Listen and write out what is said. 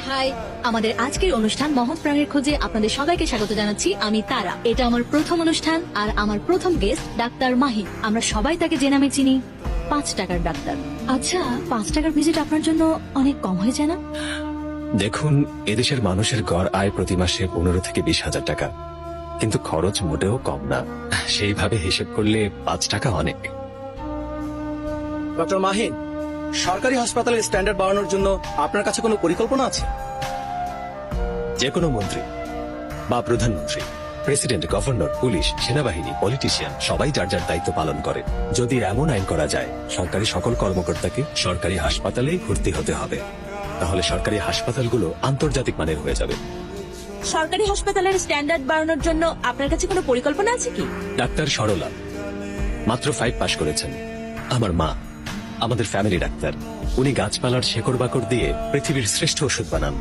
High, আমাদের আজকের অনুষ্ঠান মহৎ প্রাণের খোঁজে আপনাদের সবাইকে স্বাগত জানাচ্ছি। আমি তারা। এটা আমার প্রথম অনুষ্ঠান আর আমার প্রথম গেস্ট ডাক্তার মাহি। আমরা সবাই তাকে যে নামে চিনি, 5 টাকার ডাক্তার। আচ্ছা, 5 টাকার ভিজিট আপনার জন্য অনেক কম হয়ে যায় না? দেখুন, এদেশের মানুষের গড় আয় প্রতি মাসে 15 থেকে 20,000 টাকা, কিন্তু খরচ মোটেও কম না। সেইভাবে হিসেব করলে 5 টাকা অনেক। ডক্টর মাহিন, সরকারি হাসপাতালের স্ট্যান্ডার্ড বাড়ানোর জন্য আপনার কাছে কোনো পরিকল্পনা আছে? যে কোনো মন্ত্রী বা প্রধানমন্ত্রী, প্রেসিডেন্ট, গভর্নর, পুলিশ, সেনাবাহিনী, পলিটিশিয়ান সবাই যার যার দায়িত্ব পালন করে। যদি এমন আইন করা যায় সরকারি সকল কর্মকর্তাকে সরকারি হাসপাতালেই ভর্তি হতে হবে, তাহলে সরকারি হাসপাতালগুলো আন্তর্জাতিক মানের হয়ে যাবে। সরকারি হাসপাতালের স্ট্যান্ডার্ড বাড়ানোর জন্য আপনার কাছে কোনো পরিকল্পনা আছে কি? ডাক্তার সরলা মাত্র 5 পাশ করেছেন। আমার মা, আমাদের ফ্যামিলি ডাক্তার। উনি গাছপালার শেকড় বাকড় দিয়ে পৃথিবীর শ্রেষ্ঠ ওষুধ বানান।